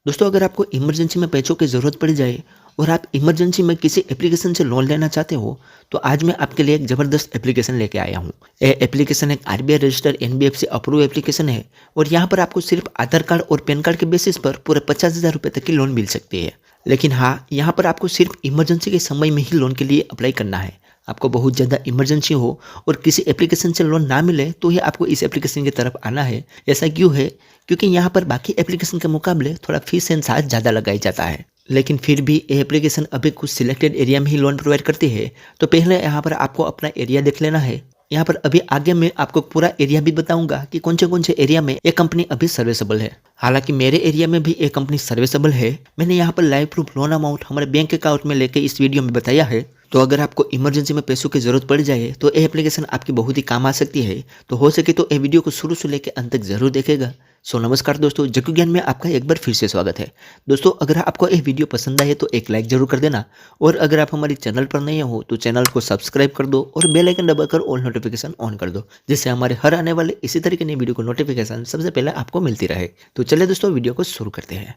दोस्तों, अगर आपको इमरजेंसी में पैसों की ज़रूरत पड़ जाए और आप इमरजेंसी में किसी एप्लीकेशन से लोन लेना चाहते हो, तो आज मैं आपके लिए एक ज़बरदस्त एप्लीकेशन लेके आया हूँ। ये एप्लीकेशन एक RBI registered NBFC approve application है और यहाँ पर आपको सिर्फ आधार कार्ड और पैन कार्ड के बेसिस पर पूरे 50,000 रुपये तक की लोन मिल सकती है। लेकिन हाँ, यहाँ पर आपको सिर्फ इमरजेंसी के समय में ही लोन के लिए अप्लाई करना है। आपको बहुत ज़्यादा इमरजेंसी हो और किसी एप्लीकेशन से लोन ना मिले तो ही आपको इस एप्लीकेशन की तरफ आना है। ऐसा क्यों है? क्योंकि यहाँ पर बाकी एप्लीकेशन के मुकाबले थोड़ा फीस एंड चार्ज ज़्यादा लगाया जाता है। लेकिन फिर भी ये एप्लीकेशन अभी कुछ सिलेक्टेड एरिया में ही लोन प्रोवाइड करती है। तो पहले यहाँ पर आपको अपना एरिया देख लेना है। यहाँ पर अभी आगे मैं आपको पूरा एरिया भी बताऊंगा कि कौन से एरिया में ये कंपनी अभी सर्विसेबल है। हालांकि मेरे एरिया में भी ये कंपनी सर्विसेबल है। मैंने यहाँ पर लाइव प्रूफ लोन अमाउंट हमारे बैंक अकाउंट में लेके इस वीडियो में बताया है। तो अगर आपको इमरजेंसी में पैसों की जरूरत पड़ जाए तो ये एप्लीकेशन आपकी बहुत ही काम आ सकती है। तो हो सके तो ये वीडियो को शुरू से लेकर अंत तक जरूर देखेगा। सो नमस्कार दोस्तों, जग्गू ज्ञान में आपका एक बार फिर से स्वागत है। दोस्तों, अगर आपको ये वीडियो पसंद आए तो एक लाइक जरूर कर देना और अगर आप हमारे चैनल पर नए हो तो चैनल को सब्सक्राइब कर दो और बेल आइकन दबाकर ऑल नोटिफिकेशन ऑन कर दो, जिससे हमारे हर आने वाले इसी तरह की नई वीडियो को नोटिफिकेशन सबसे पहले आपको मिलती रहे। तो चलिए दोस्तों, वीडियो को शुरू करते हैं।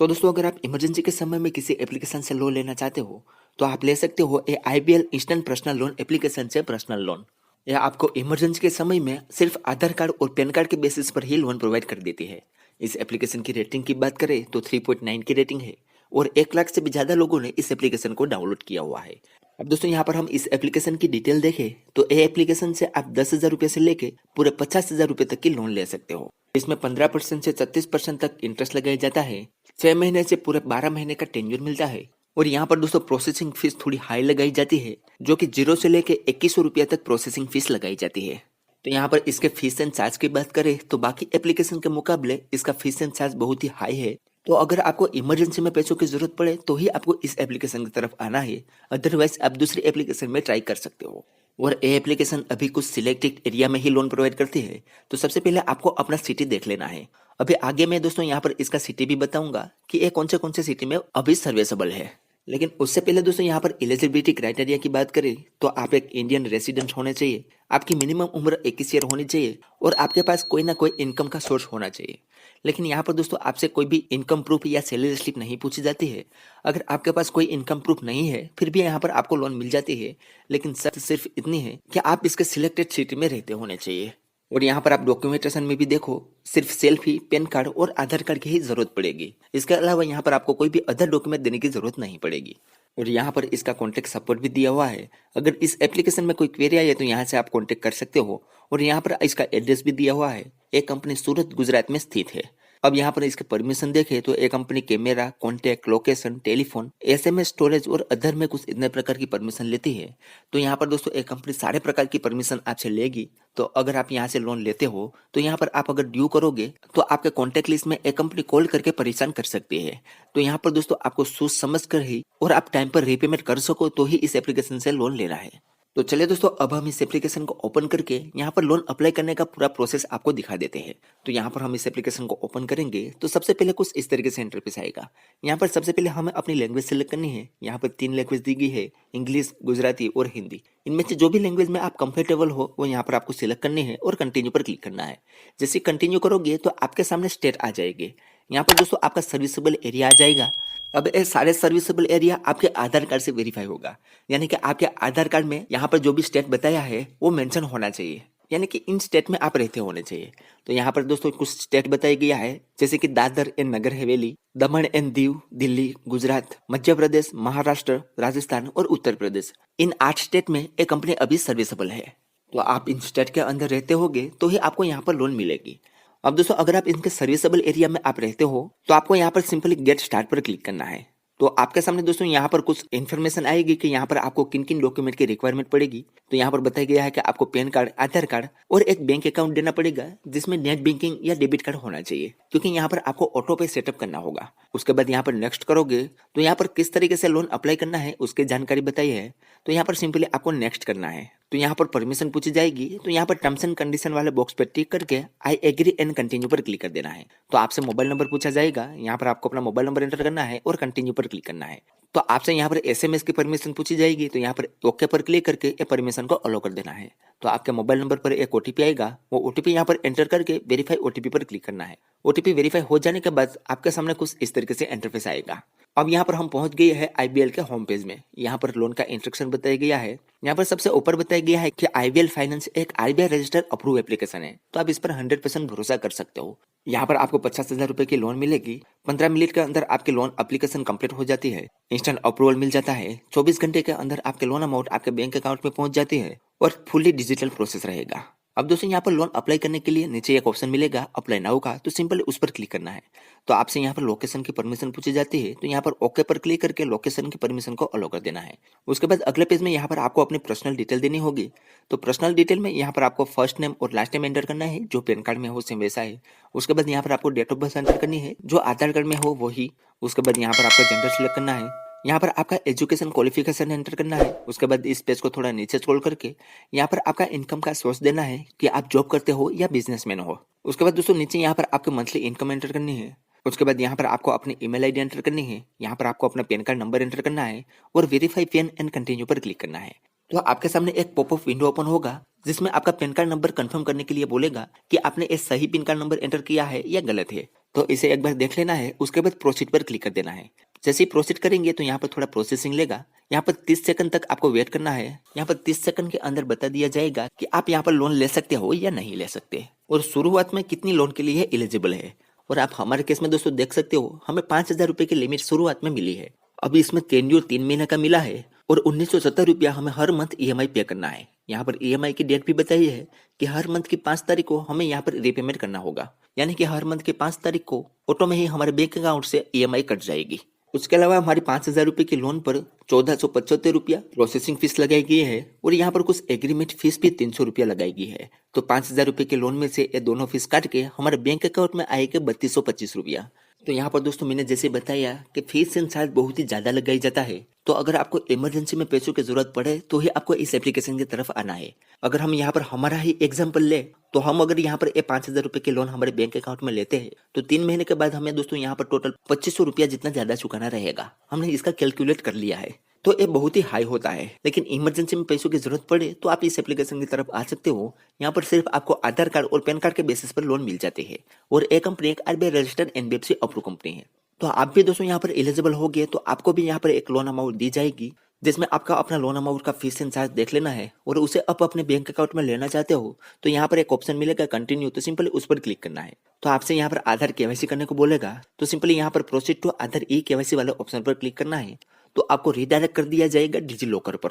दोस्तों, अगर आप इमरजेंसी के समय में किसी एप्लीकेशन से लोन लेना चाहते हो तो आप ले सकते हो ये IBL instant personal loan application से पर्सनल लोन। यह आपको इमरजेंसी के समय में सिर्फ आधार कार्ड और पैन कार्ड के बेसिस पर ही लोन प्रोवाइड कर देती है। इस एप्लीकेशन की रेटिंग की बात करें तो 3.9 की रेटिंग है और 1 लाख से भी ज़्यादा लोगों ने इस एप्लीकेशन को डाउनलोड किया हुआ है। अब दोस्तों, यहाँ पर हम इस एप्लीकेशन की डिटेल देखें तो ये एप्लीकेशन से आप 10,000 रुपये से लेके पूरे 50,000 रुपये तक की लोन ले सकते हो। इसमें 15% से 36% तक इंटरेस्ट लगाया जाता है। 6 महीने से पूरे 12 महीने का टेन्योर मिलता है और यहाँ पर दोस्तों प्रोसेसिंग फीस थोड़ी हाई लगाई जाती है, जो कि 0 से लेके 2100 रुपया तक प्रोसेसिंग फीस लगाई जाती है। तो यहाँ पर इसके फीस एंड चार्ज की बात करें तो बाकी एप्लीकेशन के मुकाबले इसका फीस एंड चार्ज बहुत ही हाई है। तो अगर आपको इमरजेंसी में पैसों की जरूरत पड़े तो ही आपको इस एप्लीकेशन की तरफ आना है, अदरवाइज आप दूसरी एप्लीकेशन में ट्राई कर सकते हो। और ये एप्लीकेशन अभी कुछ सिलेक्टेड एरिया में ही लोन प्रोवाइड करती है। तो सबसे पहले आपको अपना सिटी देख लेना है। अभी आगे मैं दोस्तों यहाँ पर इसका सिटी भी बताऊंगा कि ये कौन से सिटी में अभी सर्विसेबल है। लेकिन उससे पहले दोस्तों यहाँ पर एलिजिबिलिटी क्राइटेरिया की बात करें तो आप एक इंडियन रेसिडेंट होने चाहिए, आपकी मिनिमम उम्र 21 ईयर होनी चाहिए और आपके पास कोई ना कोई इनकम का सोर्स होना चाहिए। लेकिन यहाँ पर दोस्तों आपसे कोई भी इनकम प्रूफ या सैलरी स्लिप नहीं पूछी जाती है। अगर आपके पास कोई इनकम प्रूफ नहीं है फिर भी यहाँ पर आपको लोन मिल जाती है। लेकिन शर्त सिर्फ इतनी है कि आप इसके सिलेक्टेड सिटी में रहते होने चाहिए। और यहाँ पर आप डॉक्यूमेंटेशन में भी देखो, सिर्फ सेल्फी, पैन कार्ड और आधार कार्ड की ही जरूरत पड़ेगी। इसके अलावा यहाँ पर आपको कोई भी अदर डॉक्यूमेंट देने की जरूरत नहीं पड़ेगी। और यहाँ पर इसका कॉन्टैक्ट सपोर्ट भी दिया हुआ है। अगर इस एप्लीकेशन में कोई क्वेरी आई है तो यहाँ से आप कॉन्टैक्ट कर सकते हो। और यहाँ पर इसका एड्रेस भी दिया हुआ है। ये कंपनी सूरत, गुजरात में स्थित है। अब यहाँ पर इसके परमिशन देखें तो ये company camera, contact, location, telephone, SMS, storage और अदर में कुछ इतने प्रकार की परमिशन लेती है। तो यहाँ पर दोस्तों एक कंपनी सारे प्रकार की परमिशन आपसे लेगी। तो अगर आप यहाँ से लोन लेते हो तो यहाँ पर आप अगर ड्यू करोगे तो आपके कॉन्टैक्ट लिस्ट में एक कंपनी कॉल करके परेशान कर सकती है। तो यहाँ पर दोस्तों आपको सोच समझ कर ही और आप टाइम पर रीपेमेंट कर सको तो ही इस एप्लीकेशन से लोन लेना है। तो चलिए दोस्तों, अब हम इस एप्लीकेशन को ओपन करके यहाँ पर लोन अप्लाई करने का पूरा प्रोसेस आपको दिखा देते हैं। तो यहाँ पर हम इस एप्लीकेशन को ओपन करेंगे तो सबसे पहले कुछ इस तरीके से इंटरफेस आएगा। यहाँ पर सबसे पहले हमें अपनी लैंग्वेज सेलेक्ट करनी है। यहाँ पर 3 लैंग्वेज दी गई है, इंग्लिश, गुजराती और हिंदी। इनमें से जो भी लैंग्वेज में आप कंफर्टेबल हो वो यहाँ पर आपको सिलेक्ट करनी है और कंटिन्यू पर क्लिक करना है। जैसे कंटिन्यू करोगे तो आपके सामने स्टेट आ जाएगी। यहाँ पर दोस्तों आपका सर्विसेबल एरिया आ जाएगा। अब ये सारे सर्विसेबल एरिया आपके आधार कार्ड से वेरीफाई होगा, यानी कि आपके आधार कार्ड में यहाँ पर जो भी स्टेट बताया है वो मेंशन होना चाहिए, यानी कि इन स्टेट में आप रहते होने चाहिए। तो यहाँ पर दोस्तों कुछ स्टेट बताया गया है, जैसे कि Dadar and Nagar Haveli, Daman and Diu, Delhi, Gujarat, Madhya Pradesh, Maharashtra, Rajasthan और उत्तर प्रदेश। इन 8 स्टेट में एक कंपनी अभी सर्विसेबल है। तो आप इन स्टेट के अंदर रहते होगे तो ही आपको यहाँ पर लोन मिलेगी। अब दोस्तों अगर आप इनके सर्विसेबल एरिया में आप रहते हो तो आपको यहाँ पर सिंपली गेट स्टार्ट पर क्लिक करना है। तो आपके सामने दोस्तों यहाँ पर कुछ इन्फॉर्मेशन आएगी कि यहाँ पर आपको किन किन डॉक्यूमेंट की रिक्वायरमेंट पड़ेगी। तो यहाँ पर बताया गया है कि आपको पैन कार्ड, आधार कार्ड और एक बैंक अकाउंट देना पड़ेगा जिसमें नेट बैंकिंग या डेबिट कार्ड होना चाहिए, क्योंकि यहाँ पर आपको ऑटो पे सेटअप करना होगा। उसके बाद यहाँ पर नेक्स्ट करोगे तो यहाँ पर किस तरीके से लोन अप्लाई करना है उसकी जानकारी बताई है। तो यहाँ पर सिंपली आपको नेक्स्ट करना है। तो यहाँ पर परमिशन पूछी जाएगी, तो यहाँ पर टर्म्स एंड कंडीशन वाले बॉक्स पर टिक करके आई एग्री एंड कंटिन्यू पर क्लिक कर देना है। तो आपसे मोबाइल नंबर पूछा जाएगा, यहाँ पर आपको अपना मोबाइल नंबर एंटर करना है और कंटिन्यू पर क्लिक करना है। तो आपसे यहाँ पर एसएमएस की परमिशन पूछी जाएगी, तो यहाँ पर ओके पर क्लिक करके ये परमिशन को अलो कर देना है। तो आपके मोबाइल नंबर पर एक ओटीपी आएगा, वो ओटीपी यहाँ पर एंटर करके वेरीफाई ओटीपी पर क्लिक करना है। ओटीपी वेरीफाई हो जाने के बाद आपके सामने कुछ इस तरीके से इंटरफेस आएगा। अब यहाँ पर हम पहुंच गए हैं आईबीएल के होम पेज में। यहाँ पर लोन का इंस्ट्रक्शन बताया गया है। यहाँ पर सबसे ऊपर बताया गया है कि आईबीएल फाइनेंस एक आरबीआई रजिस्टर्ड अप्रूव एप्लीकेशन है, तो आप इस पर 100% भरोसा कर सकते हो। यहाँ पर आपको 50,000 रुपए की लोन मिलेगी। 15 मिनट के अंदर आपकी लोन एप्लीकेशन कंप्लीट हो जाती है। इंस्टेंट अप्रूवल मिल जाता है। 24 घंटे के अंदर आपके लोन अमाउंट आपके बैंक अकाउंट में पहुंच जाती है और फुल्ली डिजिटल प्रोसेस रहेगा। अब दोस्तों यहाँ पर लोन अप्लाई करने के लिए नीचे एक ऑप्शन मिलेगा अप्लाई नाउ का, तो सिंपल उस पर क्लिक करना है। तो आपसे यहाँ पर लोकेशन की परमिशन पूछी जाती है, तो यहाँ पर ओके पर क्लिक करके लोकेशन की परमिशन को अलो कर देना है। उसके बाद अगले पेज में यहाँ पर आपको अपनी पर्सनल डिटेल देनी होगी। तो पर्सनल डिटेल में यहाँ पर आपको फर्स्ट नेम और लास्ट नेम एंटर करना है, जो पैन कार्ड में हो सेम वैसा है। उसके बाद यहाँ पर आपको डेट ऑफ बर्थ एंटर करनी है, जो आधार कार्ड में हो वही। उसके बाद यहाँ पर आपका जेंडर सिलेक्ट करना है। यहाँ पर आपका एजुकेशन क्वालिफिकेशन एंटर करना है। उसके बाद इस पेज को थोड़ा नीचे स्क्रॉल करके यहाँ पर आपका इनकम का सोर्स देना है कि आप जॉब करते हो या बिजनेसमैन हो। उसके बाद दोस्तों नीचे यहाँ पर आपको मंथली इनकम एंटर करनी है। उसके बाद यहाँ पर आपको अपनी ईमेल आईडी एंटर करनी है। यहाँ पर आपको अपना पैन कार्ड नंबर एंटर करना है और वेरीफाई पैन एंड कंटिन्यू पर क्लिक करना है। तो आपके सामने एक पॉपअप विंडो ओपन होगा, जिसमें आपका पैन कार्ड नंबर कंफर्म करने के लिए बोलेगा कि आपने एक सही पैन कार्ड नंबर एंटर किया है या गलत है। तो इसे एक बार देख लेना है। उसके बाद प्रोसीड पर क्लिक कर देना है। जैसे ही प्रोसीड करेंगे तो यहाँ पर थोड़ा प्रोसेसिंग लेगा। यहाँ पर 30 सेकंड तक आपको वेट करना है। यहाँ पर 30 सेकंड के अंदर बता दिया जाएगा कि आप यहाँ पर लोन ले सकते हो या नहीं ले सकते, और शुरुआत में कितनी लोन के लिए एलिजिबल है। और आप हमारे केस में दोस्तों देख सकते हो, हमें 5,000 रुपए की लिमिट शुरुआत में मिली है। अभी इसमें टेन्योर 3 महीने का मिला है और 1970 रुपया हमें हर मंथ ईएमआई पे करना है। यहाँ पर ईएमआई की डेट भी बताई है कि हर मंथ की 5 तारीख को हमें यहाँ पर रीपेमेंट करना होगा, यानी कि हर मंथ की 5 तारीख को ऑटो में ही हमारे बैंक अकाउंट से ईएमआई कट जाएगी। उसके अलावा हमारी 5,000 रुपए की लोन पर 1,475 रुपया प्रोसेसिंग फीस लगाई गई है और यहाँ पर कुछ एग्रीमेंट फीस भी 300 रुपया लगाई गई है। तो 5,000 रुपए के लोन में से ये दोनों फीस काट के हमारे बैंक अकाउंट में आएगा 3,225 रुपया। तो यहाँ पर दोस्तों मैंने जैसे बताया कि फीस एंड चार्ज बहुत ही ज्यादा लगाई जाता है। तो अगर आपको इमरजेंसी में पैसों की जरूरत पड़े तो ही आपको इस एप्लीकेशन की तरफ आना है। अगर हम यहाँ पर हमारा ही एग्जाम्पल ले, तो हम अगर यहाँ पर 5,000 रुपए के लोन हमारे बैंक अकाउंट में लेते हैं तो 3 महीने के बाद हमें दोस्तों यहाँ पर टोटल 2,500 रुपया जितना ज्यादा चुकाना रहेगा। हमने इसका कैलकुलेट कर लिया है। तो ये बहुत ही हाई होता है, लेकिन इमरजेंसी में पैसों की जरूरत पड़े तो आप इस एप्लीकेशन की तरफ आ सकते हो। यहाँ पर सिर्फ आपको आधार कार्ड और पैन कार्ड के बेसिस पर लोन मिल जाते हैं और ये कंपनी एक RBI registered NBFC approve company है। तो आप भी दोस्तों यहाँ पर एलिजिबल हो गए तो आपको भी यहाँ पर एक लोन अमाउंट दी जाएगी, जिसमें आपका अपना लोन अमाउंट का फीस एंड चार्ज देख लेना है और उसे आप अपने बैंक अकाउंट में लेना चाहते हो तो यहाँ पर एक ऑप्शन मिलेगा कंटिन्यू, तो सिंपली उस पर क्लिक करना है। तो आपसे यहाँ पर आधार केवाईसी करने को बोलेगा, तो सिंपली यहाँ पर proceed to Aadhaar e KYC वाले ऑप्शन पर क्लिक करना है। तो आपको रिडायरेक्ट कर दिया जाएगा डिजी लॉकर पर।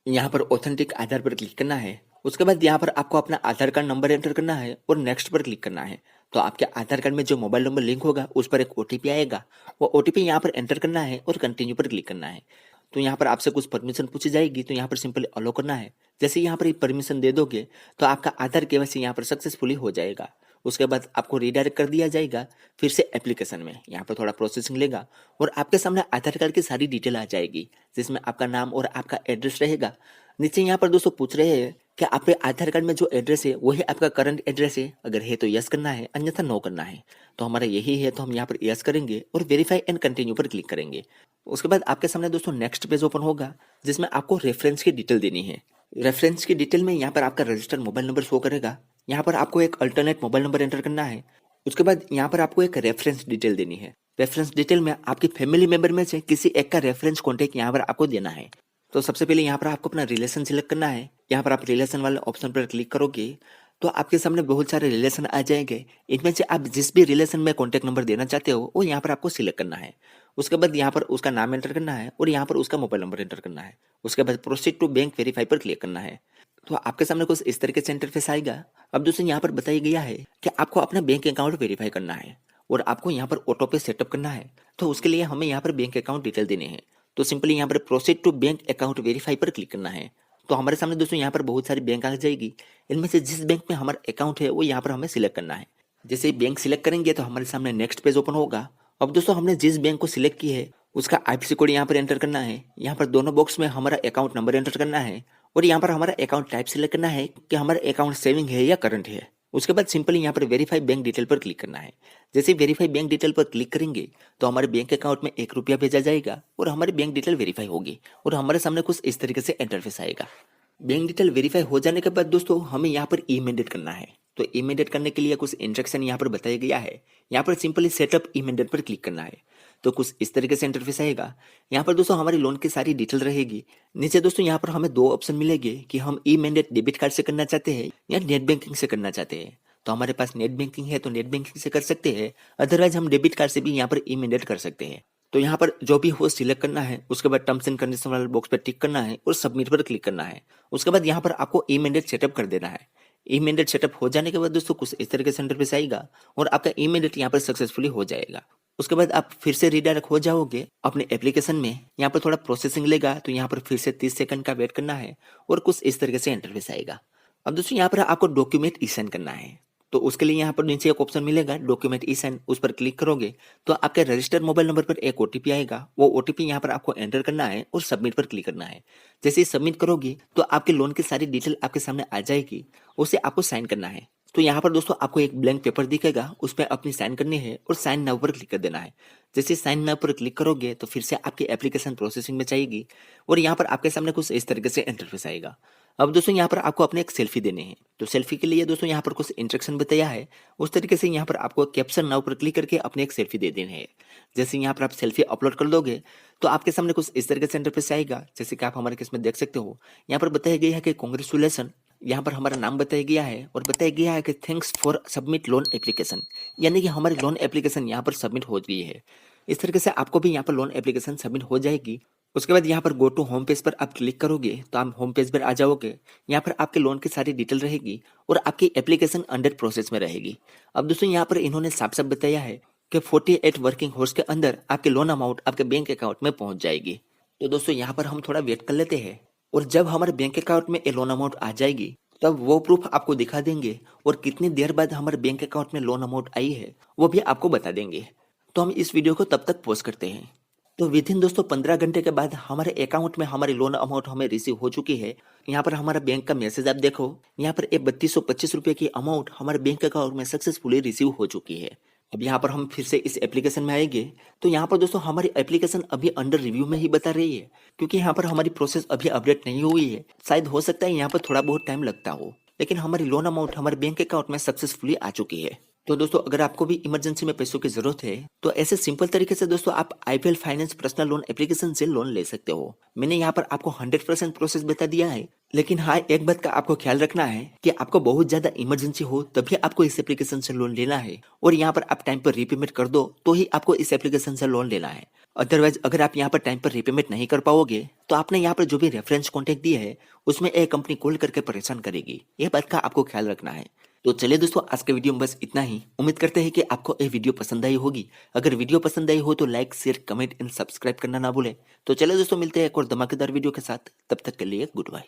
यहाँ पर ऑथेंटिक आधार पर क्लिक करना है। उसके बाद यहाँ पर आपको अपना आधार कार्ड नंबर एंटर करना है और नेक्स्ट पर क्लिक करना है। तो आपके आधार कार्ड में जो मोबाइल नंबर लिंक होगा उस पर एक ओटीपी आएगा, वो ओटीपी यहाँ पर एंटर करना है और कंटिन्यू पर क्लिक करना है। तो यहाँ पर आपसे कुछ परमिशन पूछी जाएगी, तो यहाँ पर सिंपली अलो करना है। जैसे यहाँ पर परमिशन दे दोगे तो आपका आधार केवाईसी यहाँ पर सक्सेसफुली हो जाएगा। उसके बाद आपको रिडायरेक्ट कर दिया जाएगा फिर से एप्लीकेशन में। यहाँ पर थोड़ा प्रोसेसिंग लेगा और आपके सामने आधार कार्ड की सारी डिटेल आ जाएगी, जिसमें आपका नाम और आपका एड्रेस रहेगा। नीचे यहाँ पर दोस्तों पूछ रहे हैं कि आपके आधार कार्ड में जो एड्रेस है वही आपका करंट एड्रेस है। अगर है तो यस करना है, अन्यथा नो करना है। तो हमारा यही है, तो हम यहाँ पर यस करेंगे और वेरीफाई एंड कंटिन्यू पर क्लिक करेंगे। उसके बाद आपके सामने दोस्तों नेक्स्ट पेज ओपन होगा, जिसमें आपको रेफरेंस की डिटेल देनी है। रेफरेंस की डिटेल में यहाँ पर आपका रजिस्टर्ड मोबाइल नंबर शो करेगा। यहाँ पर आपको एक अल्टरनेट मोबाइल नंबर एंटर करना है। उसके बाद यहाँ पर आपको एक रेफरेंस डिटेल देनी है। रेफरेंस डिटेल में आपकी फैमिली मेंबर में से किसी एक का रेफरेंस कॉन्टेक्ट यहाँ पर आपको देना है। तो सबसे पहले यहाँ पर आपको अपना रिलेशन सिलेक्ट करना है। यहाँ पर आप रिलेशन वाले ऑप्शन पर क्लिक करोगे तो आपके सामने बहुत सारे रिलेशन आ जाएंगे। इनमें से आप जिस भी रिलेशन में कॉन्टेक्ट नंबर देना चाहते हो वो यहाँ पर आपको सिलेक्ट करना है। उसके बाद यहाँ पर उसका नाम एंटर करना है और यहाँ पर उसका मोबाइल नंबर एंटर करना है। उसके बाद प्रोसीड टू बैंक वेरीफाई पर क्लिक करना है। तो आपके सामने कुछ इस तरीके से इंटरफेस आएगा। अब दोस्तों यहाँ पर बताया गया है कि आपको अपना बैंक अकाउंट वेरीफाई करना है और आपको यहाँ पर ऑटो पे सेटअप करना है। तो उसके लिए हमें यहाँ पर बैंक अकाउंट डिटेल देने हैं। तो सिंपली यहाँ पर proceed to bank account verify पर क्लिक करना है। तो हमारे सामने दोस्तों यहाँ पर बहुत सारी बैंक आ जाएगी। इनमें से जिस बैंक में हमारा अकाउंट है वो यहाँ पर हमें सिलेक्ट करना है। जैसे बैंक सिलेक्ट करेंगे तो हमारे सामने नेक्स्ट पेज ओपन होगा। अब दोस्तों हमने जिस बैंक को सिलेक्ट की है उसका आईएफएससी कोड यहाँ पर एंटर करना है। यहाँ पर दोनों बॉक्स में हमारा अकाउंट नंबर एंटर करना है और यहाँ पर हमारा अकाउंट टाइप सिलेक्ट करना है कि हमारा अकाउंट सेविंग है या करंट है। उसके बाद सिंपली यहाँ पर वेरीफाई बैंक डिटेल पर क्लिक करना है। जैसे वेरीफाई बैंक डिटेल पर क्लिक करेंगे तो हमारे बैंक अकाउंट में 1 रुपया भेजा जाएगा और हमारी बैंक डिटेल वेरीफाई होगी और हमारे सामने कुछ इस तरीके से इंटरफेस आएगा। बैंक डिटेल वेरीफाई हो जाने के बाद दोस्तों हमें यहाँ पर ई मैंडेट करना है। तो ई मैंडेट करने के लिए कुछ इंस्ट्रक्शन यहाँ पर बताया गया है। यहाँ पर सिंपली सेटअप ई मैंडेट पर क्लिक करना है तो कुछ इस तरीके से इंटरफेस आएगा। यहाँ पर दोस्तों हमारी लोन की सारी डिटेल रहेगी। नीचे दोस्तों यहाँ पर हमें 2 ऑप्शन मिलेंगे कि हम ई मैंडेट डेबिट कार्ड से करना चाहते हैं या नेट बैंकिंग से करना चाहते हैं। तो हमारे पास नेट बैंकिंग है तो नेट बैंकिंग से कर सकते हैं, अदरवाइज हम डेबिट कार्ड से भी यहाँ पर ई मैंडेट कर सकते हैं। तो यहाँ पर जो भी हो सिलेक्ट करना है, उसके बाद टर्म्स एंड कंडीशन वाले बॉक्स पर टिक करना है और सबमिट पर क्लिक करना है। उसके बाद यहाँ पर आपको ई मैंडेट सेटअप कर देना है। ई मैंडेट सेटअप हो जाने के बाद दोस्तों कुछ इस तरीके से इंटरफेस आएगा और आपका ई मैंडेट यहाँ पर सक्सेसफुली हो जाएगा। उसके बाद आप फिर से रीडायरेक्ट हो जाओगे अपने एप्लीकेशन में। यहाँ पर थोड़ा प्रोसेसिंग लेगा तो यहाँ पर फिर से 30 सेकंड का वेट करना है और कुछ इस तरीके से इंटरफेस आएगा। अब दोस्तों यहाँ पर आपको डॉक्यूमेंट ई साइन करना है। तो उसके लिए यहाँ पर नीचे एक ऑप्शन मिलेगा डॉक्यूमेंट ई साइन, उस पर क्लिक करोगे तो आपके रजिस्टर्ड मोबाइल नंबर पर एक ओटीपी आएगा। वो ओटीपी यहाँ पर आपको एंटर करना है और सबमिट पर क्लिक करना है। जैसे ही सबमिट करोगे तो आपके लोन की सारी डिटेल आपके सामने आ जाएगी, उसे आपको साइन करना है। तो यहाँ पर दोस्तों आपको एक ब्लैंक पेपर दिखेगा, उस पर अपनी साइन करनी है और साइन नाउ पर क्लिक कर देना है। जैसे साइन नाउ पर क्लिक करोगे तो फिर से आपकी एप्लीकेशन प्रोसेसिंग में जाएगी और यहाँ पर आपके सामने कुछ इस तरीके से इंटरफेस आएगा। अब दोस्तों यहाँ पर आपको अपने एक सेल्फी देने हैं। तो सेल्फी के लिए दोस्तों यहाँ पर कुछ इंस्ट्रक्शन बताया है, उस तरीके से यहाँ पर आपको कैप्शन नाउ पर क्लिक करके अपने एक सेल्फी दे देने हैं। जैसे यहाँ पर आप सेल्फी अपलोड कर दोगे तो आपके सामने कुछ इस तरीके से इंटरफेस आएगा। जैसे कि आप हमारे केस में देख सकते हो, यहाँ पर बताया गया है कि कांग्रेचुलेसन। यहाँ पर हमारा नाम बताया गया है और बताया गया है कि thanks for submit loan application, यानी कि हमारी लोन एप्लीकेशन यहाँ पर सबमिट हो गई है। इस तरीके से आपको भी यहाँ पर लोन एप्लीकेशन सबमिट हो जाएगी। उसके बाद यहाँ पर गो टू होम पेज पर आप क्लिक करोगे तो आप होम पेज पर आ जाओगे। यहाँ पर आपके लोन की सारी डिटेल रहेगी और आपकी एप्लीकेशन अंडर प्रोसेस में रहेगी। अब दोस्तों यहाँ पर इन्होंने साफ साफ बताया है कि 48 वर्किंग आवर्स के अंदर आपके लोन अमाउंट आपके बैंक अकाउंट में पहुंच जाएगी। तो दोस्तों यहाँ पर हम थोड़ा वेट कर लेते हैं और जब हमारे बैंक अकाउंट में ये लोन अमाउंट आ जाएगी तब वो प्रूफ आपको दिखा देंगे और कितनी देर बाद हमारे बैंक अकाउंट में लोन अमाउंट आई है वो भी आपको बता देंगे। तो हम इस वीडियो को तब तक पॉज करते हैं। तो विद इन दोस्तों 15 घंटे के बाद हमारे अकाउंट में हमारी लोन अमाउंट हमें रिसीव हो चुकी है। यहाँ पर हमारा बैंक का मैसेज आप देखो, यहाँ पर 3225 रुपये की अमाउंट हमारे बैंक अकाउंट में सक्सेसफुली रिसीव हो चुकी है। अब यहाँ पर हम फिर से इस एप्लीकेशन में आएंगे तो यहाँ पर दोस्तों हमारी एप्लीकेशन अभी अंडर रिव्यू में ही बता रही है, क्योंकि यहाँ पर हमारी प्रोसेस अभी अपडेट नहीं हुई है। शायद हो सकता है यहाँ पर थोड़ा बहुत टाइम लगता हो, लेकिन हमारी लोन अमाउंट हमारे बैंक अकाउंट में सक्सेसफुली आ चुकी है। तो दोस्तों अगर आपको भी इमरजेंसी में पैसों की जरूरत है तो ऐसे सिंपल तरीके से दोस्तों आप IPL finance personal loan application से लोन ले सकते हो। मैंने यहाँ पर आपको 100% प्रोसेस बता दिया है, लेकिन हाँ एक बात का आपको ख्याल रखना है कि आपको बहुत ज्यादा इमरजेंसी हो तभी आपको इस एप्लीकेशन से लोन लेना है और यहाँ पर आप टाइम पर रीपेमेंट कर दो तो ही आपको इस एप्लीकेशन से लोन लेना है। अदरवाइज अगर आप यहाँ पर टाइम पर रीपेमेंट नहीं कर पाओगे तो आपने यहाँ पर जो भी रेफरेंस कॉन्टेक्ट दिया है उसमें एक कंपनी कॉल करके परेशान करेगी। यह बात का आपको ख्याल रखना है। तो चलिए दोस्तों आज के वीडियो में बस इतना ही। उम्मीद करते हैं कि आपको ये वीडियो पसंद आई होगी। अगर वीडियो पसंद आई हो तो like share comment and subscribe करना ना भूलें। तो चलिए दोस्तों मिलते हैं एक और धमाकेदार वीडियो के साथ, तब तक के लिए गुड बाय।